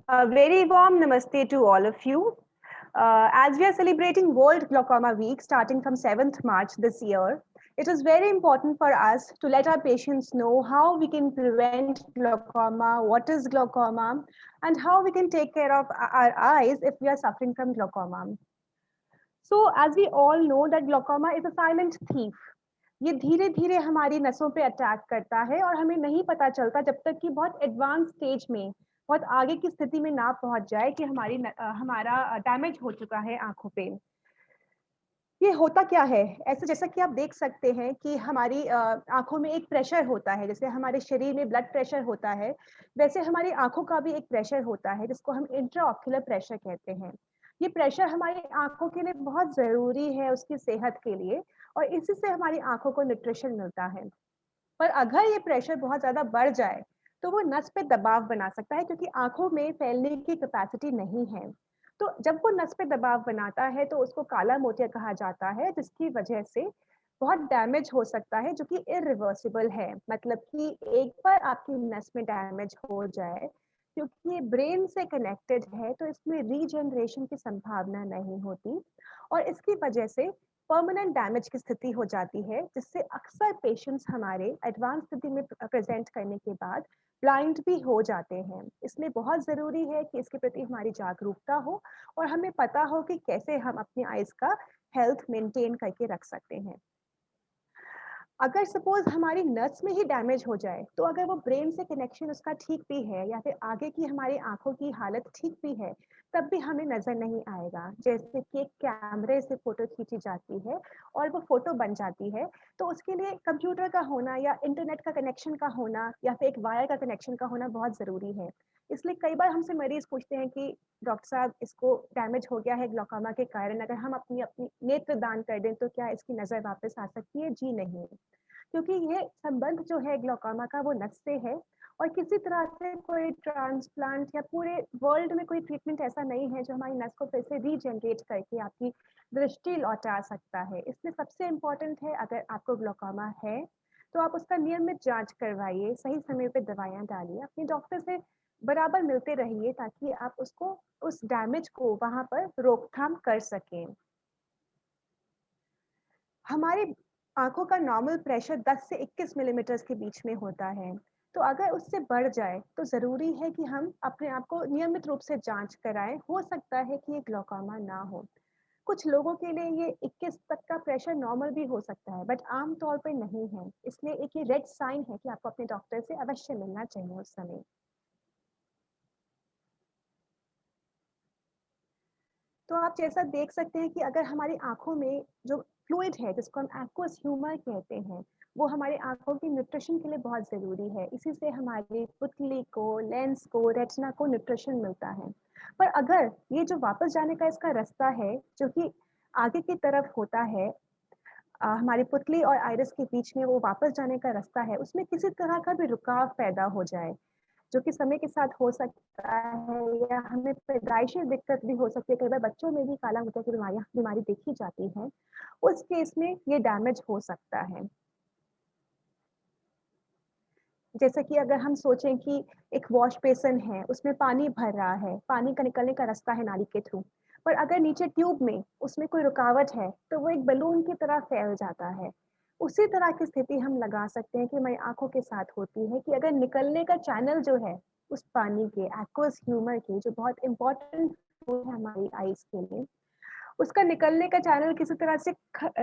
A very warm namaste to all of you. As we are celebrating World Glaucoma Week starting from 7th March this year, it is very important for us to let our patients know how we can prevent glaucoma, what is glaucoma, and how we can take care of our eyes if we are suffering from glaucoma. So, as we all know that glaucoma is a silent thief. ये धीरे धीरे हमारी नसों पे attack करता है और हमें नहीं पता चलता जब तक कि बहुत एडवांस स्टेज में बहुत आगे की स्थिति में ना पहुंच जाए कि हमारा डैमेज हो चुका है आंखों पे। ये होता क्या है? ऐसे जैसा कि आप देख सकते हैं कि हमारी आँखों में एक प्रेशर होता है, जैसे हमारे शरीर में ब्लड प्रेशर होता है, वैसे हमारी आँखों का भी एक प्रेशर होता है, जिसको हम इंट्राऑक्यूलर प्रेशर कहते हैं। ये प्रेशर हमारी आँखों के लिए बहुत ज़रूरी है उसकी सेहत के लिए और इसी से हमारी आँखों को न्यूट्रिशन मिलता है। पर अगर ये प्रेशर बहुत ज़्यादा बढ़ जाए, तो वो नस पे दबाव बना सकता है क्योंकि आँखों में फैलने की कैपेसिटी नहीं है। तो जब वो नस पे दबाव बनाता है तो उसको काला मोतिया कहा जाता है, जिसकी वजह से बहुत डैमेज हो सकता है जो कि इरिवर्सिबल है। मतलब कि एक बार आपकी नस में डैमेज हो जाए, क्योंकि ये ब्रेन से कनेक्टेड है तो इसमें रीजनरेशन की संभावना नहीं होती और इसकी वजह से परमानेंट डैमेज की स्थिति हो जाती है, जिससे अक्सर पेशेंट्स हमारे एडवांस स्थिति में प्रेजेंट करने के बाद ब्लाइंड भी हो जाते हैं। इसलिए बहुत ज़रूरी है कि इसके प्रति हमारी जागरूकता हो और हमें पता हो कि कैसे हम अपनी आइज़ का हेल्थ मेंटेन करके रख सकते हैं। अगर सपोज हमारी नस में ही डैमेज हो जाए, तो अगर वो ब्रेन से कनेक्शन उसका ठीक भी है या फिर आगे की हमारी आँखों की हालत ठीक भी है, तब भी हमें नज़र नहीं आएगा। जैसे कि एक कैमरे से फ़ोटो खींची जाती है और वो फ़ोटो बन जाती है, तो उसके लिए कंप्यूटर का होना या इंटरनेट का कनेक्शन का होना या फिर एक वायर का कनेक्शन का होना बहुत ज़रूरी है। इसलिए कई बार हमसे मरीज़ पूछते हैं कि डॉक्टर साहब इसको डैमेज हो गया है ग्लूकोमा के कारण, अगर हम अपनी अपनी नेत्र दान कर दें तो क्या इसकी नज़र वापस आ सकती है? जी नहीं। क्योंकि ये संबंध जो है ग्लूकोमा का वो नस से है और किसी तरह से कोई ट्रांसप्लांट या पूरे वर्ल्ड में कोई ट्रीटमेंट ऐसा नहीं है जो हमारी नस को फिर से रीजनरेट करके आपकी दृष्टि लौटा सकता है। इसलिए सबसे इम्पोर्टेंट है, अगर आपको ग्लूकोमा है तो आप उसका नियमित जांच करवाइए, सही समय पे दवाइयाँ डालिए, अपने डॉक्टर से बराबर मिलते रहिए ताकि आप उसको उस डैमेज को वहाँ पर रोकथाम कर सकें। हमारी आँखों का नॉर्मल प्रेशर 10 से 21 मिलीमीटर्स के बीच में होता है। तो अगर उससे बढ़ जाए तो ज़रूरी है कि हम अपने आप को नियमित रूप से जाँच कराएँ। हो सकता है कि ये ग्लूकोमा ना हो। कुछ लोगों के लिए ये 21 तक का प्रेशर नॉर्मल भी हो सकता है, बट आम तौर पे नहीं है। इसलिए एक ये रेड साइन है कि आपको अपने डॉक्टर से अवश्य मिलना चाहिए उस समय। तो आप जैसा देख सकते हैं कि अगर हमारी आँखों में जो फ्लूइड है, जिसको हम एक्वस ह्यूमर कहते हैं, वो हमारी आँखों की न्यूट्रिशन के लिए बहुत ज़रूरी है। इसी से हमारी पुतली को, लेंस को, रेटिना को न्यूट्रिशन मिलता है। पर अगर ये जो वापस जाने का इसका रास्ता है, जो कि आगे की तरफ होता है, हमारी पुतली और आइरिस के बीच में वो वापस जाने का रास्ता है, उसमें किसी तरह का भी रुकाव पैदा हो जाए, जो कि समय के साथ हो सकता है या हमें पैदाइशी दिक्कत भी हो सकती है। कई बार बच्चों में भी काला मोतिया की बीमारी देखी जाती है। उस केस में ये डैमेज हो सकता है। जैसे कि अगर हम सोचें कि एक वॉश बेसिन है, उसमें पानी भर रहा है, पानी का निकलने का रास्ता है नाली के थ्रू। पर अगर नीचे ट्यूब में उसमें कोई रुकावट है, तो वो एक बलून की तरह फैल जाता है। उसी तरह की स्थिति हम लगा सकते हैं कि हमारी आँखों के साथ होती है कि अगर निकलने का चैनल जो है, उस पानी के एक्वस ह्यूमर के, जो बहुत इम्पोर्टेंट है हमारी आइज़ के लिए, उसका निकलने का चैनल किसी तरह से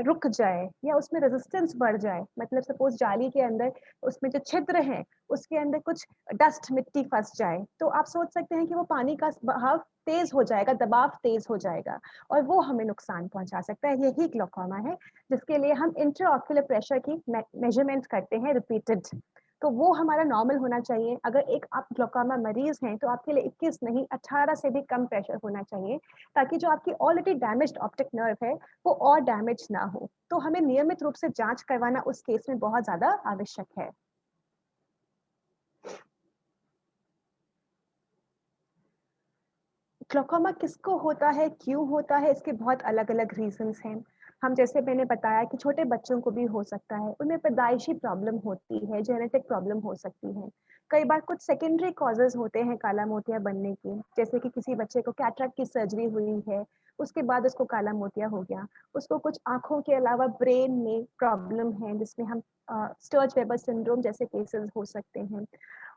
रुक जाए या उसमें रेजिस्टेंस बढ़ जाए, मतलब सपोज जाली के अंदर उसमें जो छिद्र है उसके अंदर कुछ डस्ट मिट्टी फंस जाए, तो आप सोच सकते हैं कि वो पानी का बहाव तेज हो जाएगा, दबाव तेज हो जाएगा और वो हमें नुकसान पहुंचा सकता है। यही ग्लूकोमा है, जिसके लिए हम इंट्राऑक्यूलर प्रेशर की मेजरमेंट करते हैं रिपीटेड। तो वो हमारा नॉर्मल होना चाहिए। अगर एक आप ग्लूकोमा मरीज हैं तो आपके लिए 21 नहीं 18 से भी कम प्रेशर होना चाहिए, ताकि जो आपकी ऑलरेडी डैमेज्ड ऑप्टिक नर्व है वो और डैमेज ना हो। तो हमें नियमित रूप से जांच करवाना उस केस में बहुत ज्यादा आवश्यक है। ग्लूकोमा किसको होता है, क्यों होता है, इसके बहुत अलग-अलग रीजंस हैं। हम जैसे मैंने बताया कि छोटे बच्चों को भी हो सकता है, उनमें पैदाइशी प्रॉब्लम होती है, जेनेटिक प्रॉब्लम हो सकती है। कई बार कुछ सेकेंडरी कॉजेज होते हैं काला मोतिया बनने के, जैसे कि किसी बच्चे को कैटरेक्ट की सर्जरी हुई है, उसके बाद उसको काला मोतिया हो गया। उसको कुछ आँखों के अलावा ब्रेन में प्रॉब्लम है, जिसमें हम स्टर्ज वेबर सिंड्रोम जैसे केसेस हो सकते हैं।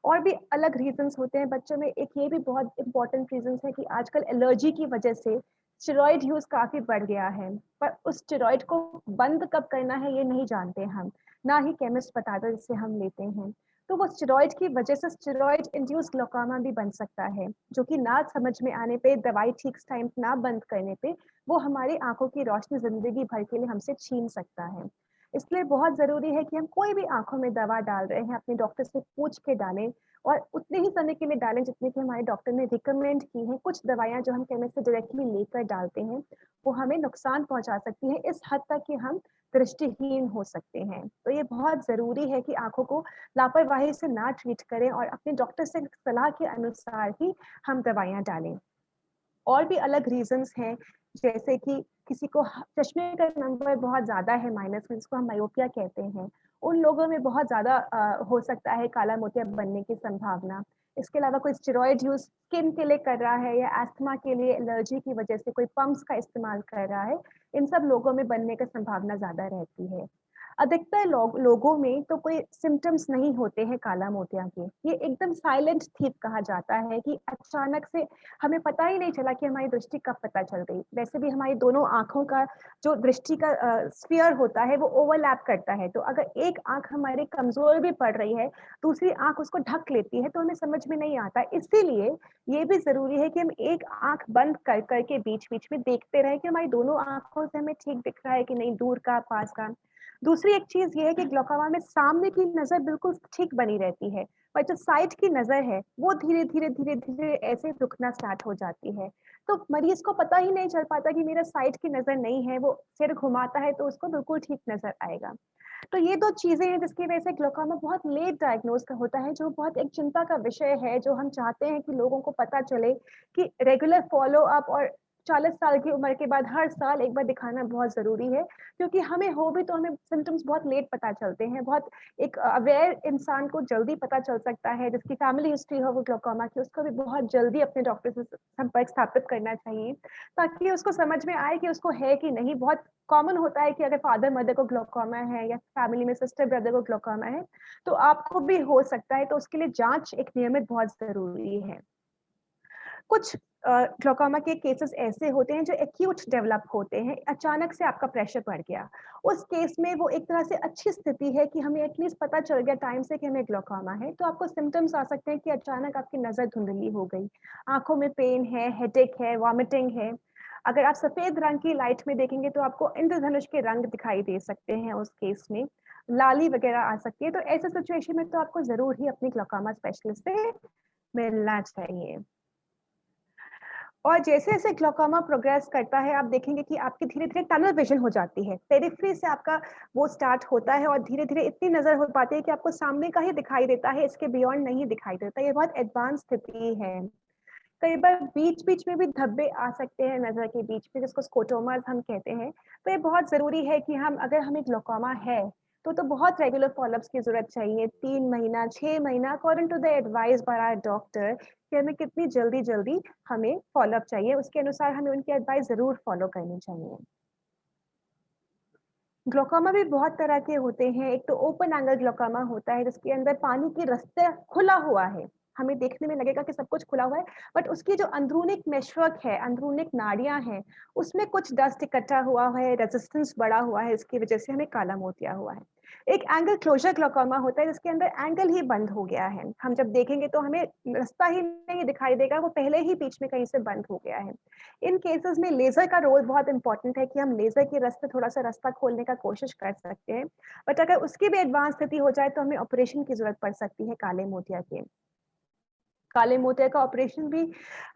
और भी अलग रीज़न्स होते हैं बच्चों में। एक ये भी बहुत इम्पोर्टेंट रीज़न्स है कि आजकल एलर्जी की वजह से स्टेरॉइड यूज़ काफ़ी बढ़ गया है, पर उस स्टेरॉइड को बंद कब करना है ये नहीं जानते हम, ना ही केमिस्ट बताता है जिससे हम लेते हैं। तो वो स्टेरॉइड की वजह से स्टेरॉइड इंड्यूस्ड ग्लूकोमा भी बन सकता है, जो कि ना समझ में आने पे, दवाई ठीक टाइम ना बंद करने पे, वो हमारी आँखों की रोशनी ज़िंदगी भर के लिए हमसे छीन सकता है। इसलिए बहुत ज़रूरी है कि हम कोई भी आँखों में दवा डाल रहे हैं, अपने डॉक्टर से पूछ के डालें और उतने ही समय के लिए डालें जितने की हमारे डॉक्टर ने रिकमेंड की हैं। कुछ दवाइयाँ जो हम केमिस्ट से डायरेक्टली लेकर डालते हैं, वो हमें नुकसान पहुँचा सकती हैं, इस हद तक कि हम दृष्टिहीन हो सकते हैं। तो ये बहुत ज़रूरी है कि आँखों को लापरवाही से ना ट्रीट करें और अपने डॉक्टर से सलाह के अनुसार ही हम दवाइयाँ डालें। और भी अलग रीज़न्स हैं, जैसे कि किसी को चश्मे का नंबर बहुत ज़्यादा है माइनस में, जिसको हम मायोपिया कहते हैं। उन लोगों में बहुत ज़्यादा हो सकता है काला मोतिया बनने की संभावना। इसके अलावा कोई स्टेरॉइड यूज़ स्किन के लिए कर रहा है या अस्थमा के लिए एलर्जी की वजह से कोई पंप्स का इस्तेमाल कर रहा है, इन सब लोगों में बनने का संभावना ज़्यादा रहती है। अधिकतर लोगों में तो कोई सिम्पटम्स नहीं होते हैं काला मोतिया के। ये एकदम साइलेंट थीफ कहा जाता है कि अचानक से हमें पता ही नहीं चला कि हमारी दृष्टि कब पता चल गई। वैसे भी हमारी दोनों आँखों का जो दृष्टि का स्फीयर होता है वो ओवरलैप करता है। तो अगर एक आँख हमारी कमज़ोर भी पड़ रही है, दूसरी आँख उसको ढक लेती है तो हमें समझ में नहीं आता। इसीलिए ये भी ज़रूरी है कि हम एक आँख बंद कर के बीच-बीच में देखते रहें कि हमारी दोनों आँखों से हमें ठीक दिख रहा है कि नहीं, दूर का, पास का। दूसरी एक चीज़ ये है कि ग्लूकोमा में सामने की नज़र बिल्कुल ठीक बनी रहती है, पर जो साइड की नज़र है, वो धीरे-धीरे ऐसे रुकना स्टार्ट हो जाती है। तो मरीज़ को पता ही नहीं चल पाता कि मेरा साइड की नज़र नहीं है, वो सिर घुमाता है तो उसको बिल्कुल ठीक नज़र आएगा। तो ये 2 चीज़ें हैं जिसकी वजह से ग्लूकोमा बहुत लेट डायग्नोज़ का होता है, जो बहुत एक चिंता का विषय है, जो हम चाहते हैं कि लोगों को पता चले कि रेगुलर फ़ॉलो-अप और 40 साल की उम्र के बाद हर साल एक बार दिखाना बहुत ज़रूरी है, क्योंकि हमें हो भी तो हमें सिम्पटम्स बहुत लेट पता चलते हैं। बहुत एक अवेयर इंसान को जल्दी पता चल सकता है, जिसकी फैमिली हिस्ट्री हो वो ग्लूकोमा की, उसको भी बहुत जल्दी अपने डॉक्टर से संपर्क स्थापित करना चाहिए, ताकि उसको समझ में आए कि उसको है कि नहीं। बहुत कॉमन होता है कि अगर फादर-मदर को ग्लूकोमा है या फैमिली में सिस्टर-ब्रदर को ग्लूकोमा है, तो आपको भी हो सकता है, तो उसके लिए जाँच एक नियमित बहुत ज़रूरी है। कुछ ग्लूकोमा के केसेस ऐसे होते हैं जो एक्यूट डेवलप होते हैं, अचानक से आपका प्रेशर बढ़ गया। उस केस में वो एक तरह से अच्छी स्थिति है कि हमें एटलीस्ट पता चल गया टाइम से कि हमें ग्लूकोमा है, तो आपको सिम्पटम्स आ सकते हैं कि अचानक आपकी नज़र धुंधली हो गई, आँखों में पेन है, हेडेक है, वॉमिटिंग है। अगर आप सफ़ेद रंग की लाइट में देखेंगे तो आपको इंद्रधनुष के रंग दिखाई दे सकते हैं उस केस में, लाली वगैरह आ सकती है, तो ऐसे सिचुएशन में तो आपको ज़रूर ही अपनी ग्लूकोमा स्पेशलिस्ट से मिलना चाहिए। और जैसे-जैसे ग्लूकोमा प्रोग्रेस करता है, आप देखेंगे कि आपकी धीरे-धीरे टनल विज़न हो जाती है। पेरिफेरी से आपका वो स्टार्ट होता है और धीरे-धीरे इतनी नज़र हो पाती है कि आपको सामने का ही दिखाई देता है, इसके बियॉन्ड नहीं दिखाई देता। ये बहुत एडवांस स्थिति है। कई बार बीच-बीच में भी धब्बे आ सकते हैं नज़र के बीच में, जिसको स्कोटोमास हम कहते हैं। तो ये बहुत ज़रूरी है कि अगर हमें ग्लूकोमा है, तो बहुत रेगुलर फ़ॉलो-अप्स की ज़रूरत चाहिए। 3 महीना, 6 महीना according to the advice by our doctor कि हमें कितनी जल्दी-जल्दी हमें फ़ॉलो-अप चाहिए, उसके अनुसार हमें उनकी एडवाइस ज़रूर फ़ॉलो करनी चाहिए। ग्लूकोमा भी बहुत तरह के होते हैं। एक तो ओपन एंगल ग्लूकोमा होता है, जिसके अंदर पानी की रास्ता खुला हुआ है। हमें देखने में लगेगा कि सब कुछ खुला हुआ है, बट उसकी जो अंदरूनी मेशवर्क है, अंदरूनी नाड़ियाँ हैं, उसमें कुछ डस्ट इकट्ठा हुआ है, रेजिस्टेंस बढ़ा हुआ है, इसकी वजह से हमें काला मोतिया हुआ है। एक एंगल क्लोज़र ग्लूकोमा होता है, जिसके अंदर एंगल ही बंद हो गया है। हम जब देखेंगे तो हमें रास्ता ही नहीं दिखाई देगा, वो पहले ही बीच में कहीं से बंद हो गया है। इन केसेस में लेज़र का रोल बहुत इम्पोर्टेंट है कि हम लेज़र के रास्ते थोड़ा-सा रास्ता खोलने का कोशिश कर सकते हैं। बट अगर उसकी भी एडवांस स्थिति हो जाए तो हमें ऑपरेशन की ज़रूरत पड़ सकती है काले मोतिया के। काले मोतिया का ऑपरेशन भी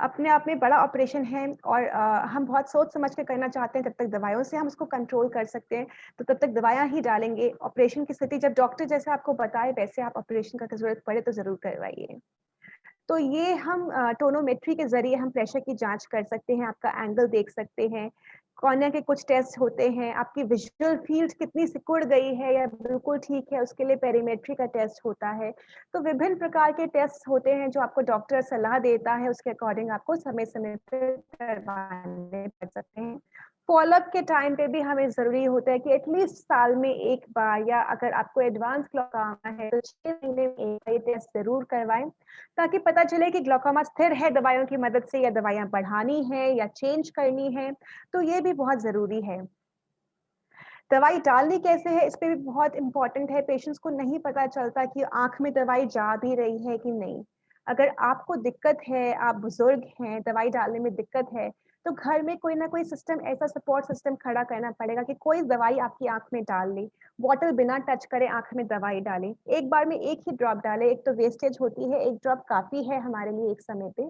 अपने आप में बड़ा ऑपरेशन है और हम बहुत सोच समझ के करना चाहते हैं, तब तक दवाइयों से हम उसको कंट्रोल कर सकते हैं, तो तब तक दवाइयाँ ही डालेंगे। ऑपरेशन की स्थिति जब डॉक्टर जैसे आपको बताए वैसे आप ऑपरेशन का ज़रूरत पड़े तो ज़रूर करवाइए। तो ये हम टोनोमेट्री के ज़रिए हम प्रेशर की जाँच कर सकते हैं, आपका एंगल देख सकते हैं। कॉर्निया के कुछ टेस्ट होते हैं, आपकी विजुअल फील्ड कितनी सिकुड़ गई है या बिल्कुल ठीक है, उसके लिए पेरीमेट्री का टेस्ट होता है। तो विभिन्न प्रकार के टेस्ट होते हैं जो आपको डॉक्टर सलाह देता है, उसके अकॉर्डिंग आपको समय-समय पे करवाने पड़ सकते हैं। फ़ॉलो-अप के टाइम पे भी हमें ज़रूरी होता है कि एटलीस्ट साल में 1 बार या अगर आपको एडवांस ग्लूकोमा है तो 6 महीने में 1 बार ये टेस्ट ज़रूर करवाएँ, ताकि पता चले कि ग्लूकोमा स्थिर है दवाइयों की मदद से या दवाइयाँ बढ़ानी है या चेंज करनी है, तो ये भी बहुत ज़रूरी है। दवाई डालनी कैसे है, इस पे भी बहुत इम्पोर्टेंट है, पेशेंट्स को नहीं पता चलता कि आँख में दवाई जा भी रही है कि नहीं। अगर आपको दिक्कत है, आप बुज़ुर्ग हैं, दवाई डालने में दिक्कत है, तो घर में कोई ना कोई सिस्टम ऐसा सपोर्ट सिस्टम खड़ा करना पड़ेगा कि कोई दवाई आपकी आँख में डाल ले, बॉटल बिना टच करे आँख में दवाई डालें। एक बार में एक ही ड्रॉप डालें, एक तो वेस्टेज होती है, एक ड्रॉप काफ़ी है हमारे लिए एक समय पे।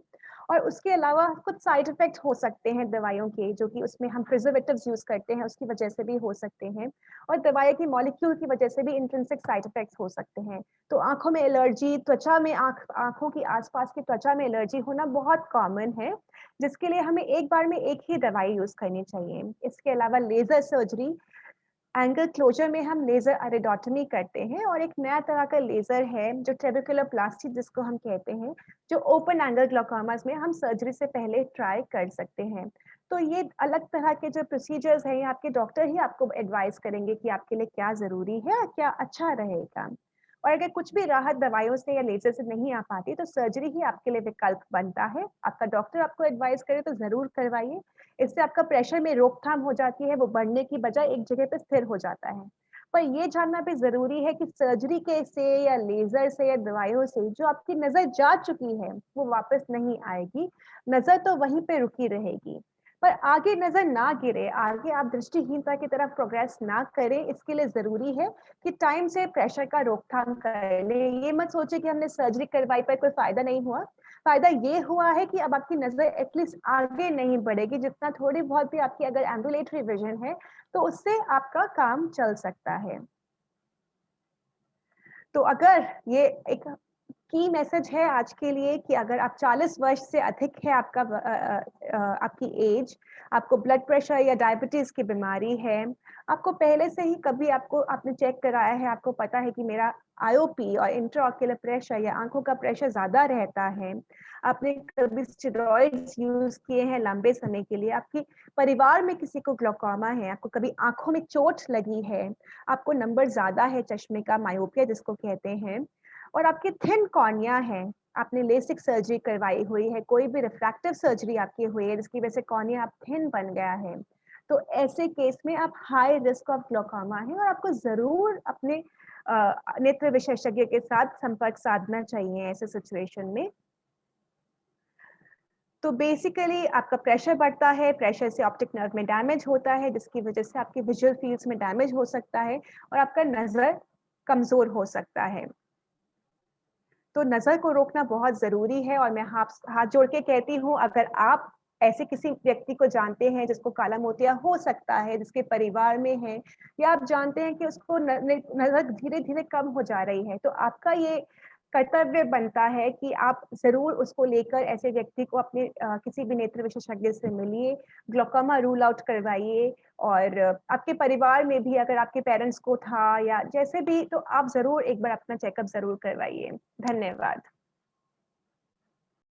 और उसके अलावा कुछ साइड इफ़ेक्ट हो सकते हैं दवाइयों के, जो कि उसमें हम प्रिजर्वेटिव्स यूज़ करते हैं, उसकी वजह से भी हो सकते हैं। और दवाई की मॉलिक्यूल की वजह से भी इंट्रिंसिक साइड इफेक्ट्स हो सकते हैं। तो आँखों में एलर्जी, त्वचा में आँखों की आस-पास की त्वचा में एलर्जी होना बहुत कॉमन है, जिसके लिए हमें एक बार में एक ही दवाई यूज़ करनी चाहिए। इसके अलावा लेज़र सर्जरी, एंगल क्लोजर में हम लेज़र अरेडोटमी करते हैं और एक नया तरह का लेज़र है जो ट्रेबेकुलरप्लास्टी जिसको हम कहते हैं, जो ओपन एंगल ग्लूकोमास में हम सर्जरी से पहले ट्राई कर सकते हैं। तो ये अलग तरह के जो प्रोसीजर्स हैं, ये आपके डॉक्टर ही आपको एडवाइस करेंगे कि आपके लिए क्या ज़रूरी है और क्या अच्छा रहेगा। और अगर कुछ भी राहत दवाइयों से या लेज़र से नहीं आ पाती, तो सर्जरी ही आपके लिए विकल्प बनता है। आपका डॉक्टर आपको एडवाइस करे तो ज़रूर करवाइए। इससे आपका प्रेशर में रोकथाम हो जाती है, वो बढ़ने की बजाय एक जगह पे स्थिर हो जाता है। पर ये जानना भी ज़रूरी है कि सर्जरी के से या लेज़र से या दवाइयों से जो आपकी नज़र जा चुकी है, वो वापस नहीं आएगी। नज़र तो वहीं पे रुकी रहेगी। पर आगे नज़र ना गिरे, आगे आप दृष्टिहीनता की तरफ प्रोग्रेस ना करें, इसके लिए ज़रूरी है कि टाइम से प्रेशर का रोकथाम कर लें। ये मत सोचिए कि हमने सर्जरी करवाई पर कोई फ़ायदा नहीं हुआ। फ़ायदा ये हुआ है कि अब आपकी नज़र एटलीस्ट आगे नहीं बढ़ेगी, जितना थोड़ी बहुत भी आपकी अगर एम्बुलेटरी विज़न है, तो उससे आपका काम चल सकता है। तो अगर ये एक की मैसेज है आज के लिए कि अगर आप 40 वर्ष से अधिक है आपकी एज, आपको ब्लड प्रेशर या डायबिटीज़ की बीमारी है, आपको पहले से ही कभी आपने चेक कराया है, आपको पता है कि मेरा आईओपी और इंट्राऑक्यूलर प्रेशर या आँखों का प्रेशर ज़्यादा रहता है, आपने कभी स्टेरॉइड्स यूज़ किए हैं लंबे समय के लिए, आपकी परिवार में किसी को ग्लूकोमा है, आपको कभी आँखों में चोट लगी है, आपको नंबर ज़्यादा है चश्मे का, मायोपिया जिसको कहते हैं, और आपकी थिन कॉर्निया है, आपने लेसिक सर्जरी करवाई हुई है, कोई भी रिफ्रैक्टिव सर्जरी आपकी हुई है जिसकी वजह से कॉर्निया आप थिन बन गया है, तो ऐसे केस में आप हाई रिस्क ऑफ ग्लूकोमा है और आपको ज़रूर अपने नेत्र विशेषज्ञ के साथ संपर्क साधना चाहिए ऐसे सिचुएशन में। तो बेसिकली आपका प्रेशर बढ़ता है, प्रेशर से ऑप्टिक नर्व में डैमेज होता है, जिसकी वजह से आपकी विजुअल फील्ड्स में डैमेज हो सकता है और आपका नज़र कमज़ोर हो सकता है। तो नज़र को रोकना बहुत ज़रूरी है और मैं हाथ हाथ जोड़ के कहती हूँ अगर आप ऐसे किसी व्यक्ति को जानते हैं जिसको काला मोतिया हो सकता है, जिसके परिवार में है या आप जानते हैं कि उसको नज़र धीरे-धीरे कम हो जा रही है, तो आपका ये कर्तव्य बनता है कि आप ज़रूर उसको लेकर ऐसे व्यक्ति को अपने किसी भी नेत्र विशेषज्ञ से मिलिए, ग्लूकोमा रूल आउट करवाइए और आपके परिवार में भी अगर आपके पेरेंट्स को था या जैसे भी तो आप ज़रूर एक बार अपना चेकअप ज़रूर करवाइए। धन्यवाद।